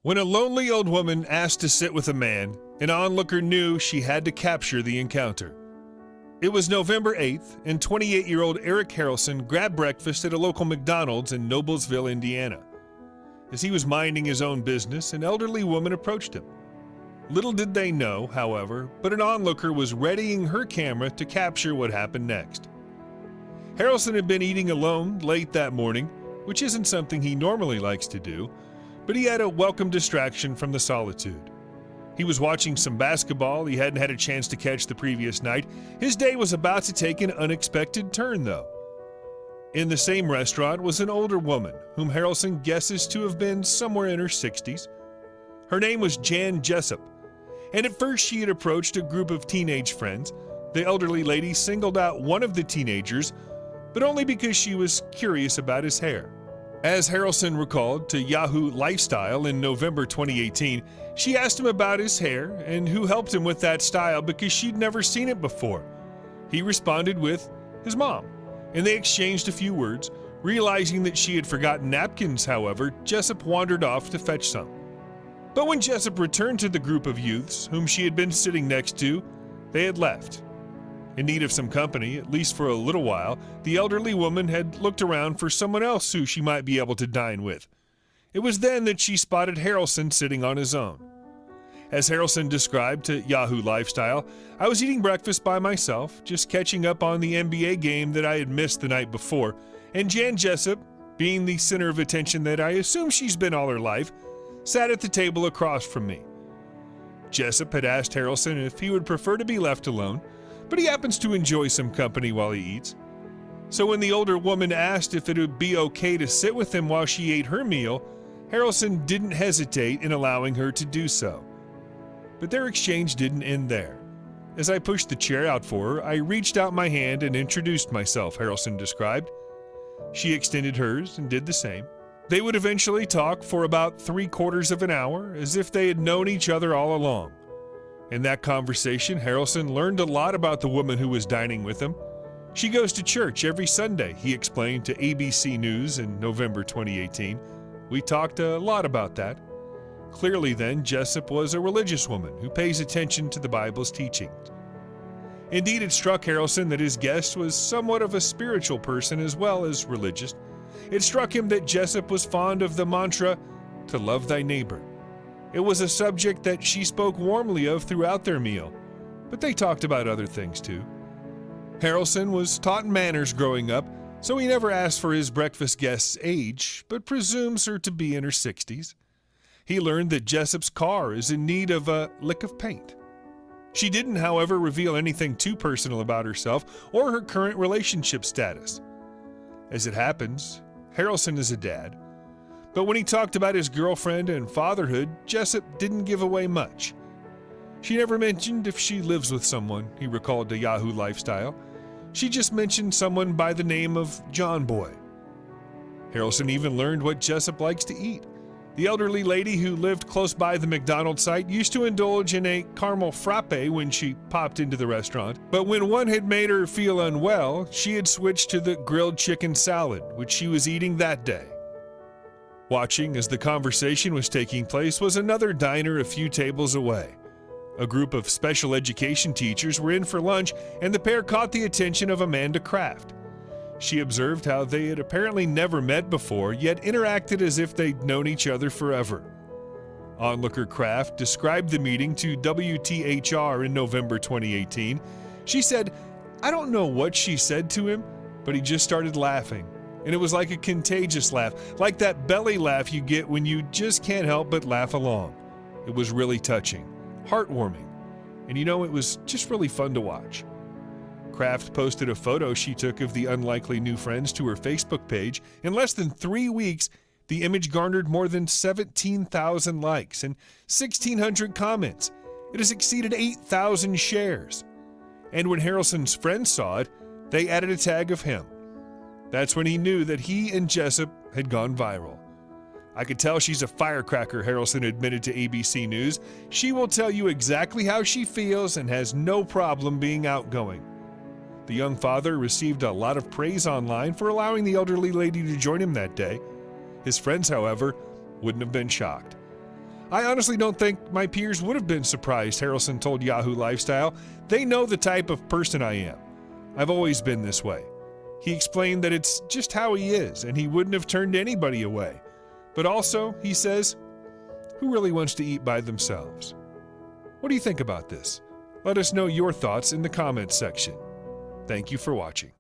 When a lonely old woman asked to sit with a man, an onlooker knew she had to capture the encounter. It was November 8th, and 28-year-old Eric Haralson grabbed breakfast at a local McDonald's in Noblesville, Indiana. As he was minding his own business, an elderly woman approached him. Little did they know, however, but an onlooker was readying her camera to capture what happened next. Haralson had been eating alone late that morning, which isn't something he normally likes to do, but he had a welcome distraction from the solitude. He was watching some basketball he hadn't had a chance to catch the previous night. His day was about to take an unexpected turn, though. In the same restaurant was an older woman, whom Haralson guesses to have been somewhere in her 60s. Her name was Jan Jessup, and at first she had approached a group of teenage friends. The elderly lady singled out one of the teenagers, but only because she was curious about his hair. As Haralson recalled to Yahoo Lifestyle in November 2018, she asked him about his hair and who helped him with that style because she'd never seen it before. He responded with his mom, and they exchanged a few words. Realizing that she had forgotten napkins, however, Jessup wandered off to fetch some. But when Jessup returned to the group of youths whom she had been sitting next to, they had left. In need of some company, at least for a little while, the elderly woman had looked around for someone else who she might be able to dine with. It was then that she spotted Haralson sitting on his own. As Haralson described to Yahoo Lifestyle, "I was eating breakfast by myself, just catching up on the NBA game that I had missed the night before, and Jan Jessup, being the center of attention that I assume she's been all her life, sat at the table across from me." Jessup had asked Haralson if he would prefer to be left alone, but he happens to enjoy some company while he eats. So when the older woman asked if it would be okay to sit with him while she ate her meal, Haralson didn't hesitate in allowing her to do so. But their exchange didn't end there. As I pushed the chair out for her, I reached out my hand and introduced myself, Haralson described. She extended hers and did the same. They would eventually talk for about 3/4 of an hour, as if they had known each other all along. In that conversation, Haralson learned a lot about the woman who was dining with him. She goes to church every Sunday, he explained to ABC News in November 2018. We talked a lot about that. Clearly then, Jessup was a religious woman who pays attention to the Bible's teachings. Indeed, it struck Haralson that his guest was somewhat of a spiritual person as well as religious. It struck him that Jessup was fond of the mantra, "to love thy neighbor." It was a subject that she spoke warmly of throughout their meal, but they talked about other things too. Haralson was taught manners growing up, so he never asked for his breakfast guest's age, but presumes her to be in her 60s. He learned that Jessup's car is in need of a lick of paint. She didn't, however, reveal anything too personal about herself or her current relationship status. As it happens, Haralson is a dad. But when he talked about his girlfriend and fatherhood, Jessup didn't give away much. She never mentioned if she lives with someone, he recalled to Yahoo Lifestyle. She just mentioned someone by the name of John Boy. Haralson even learned what Jessup likes to eat. The elderly lady who lived close by the McDonald site used to indulge in a caramel frappe when she popped into the restaurant, but when one had made her feel unwell, she had switched to the grilled chicken salad, which she was eating that day. Watching as the conversation was taking place was another diner a few tables away. A group of special education teachers were in for lunch, and the pair caught the attention of Amanda Kraft. She observed how they had apparently never met before, yet interacted as if they'd known each other forever. Onlooker Kraft described the meeting to WTHR in November 2018. She said, "I don't know what she said to him, but he just started laughing. And it was like a contagious laugh, like that belly laugh you get when you just can't help but laugh along. It was really touching, heartwarming, and it was just really fun to watch." Kraft posted a photo she took of the unlikely new friends to her Facebook page. In less than 3 weeks, the image garnered more than 17,000 likes and 1,600 comments. It has exceeded 8,000 shares. And when Haralson's friends saw it, they added a tag of him. That's when he knew that he and Jessup had gone viral. "I could tell she's a firecracker," Haralson admitted to ABC News. "She will tell you exactly how she feels and has no problem being outgoing." The young father received a lot of praise online for allowing the elderly lady to join him that day. His friends, however, wouldn't have been shocked. I honestly don't think my peers would have been surprised, Haralson told Yahoo Lifestyle. They know the type of person I am. I've always been this way. He explained that it's just how he is, and he wouldn't have turned anybody away. But also, he says, who really wants to eat by themselves? What do you think about this? Let us know your thoughts in the comments section. Thank you for watching.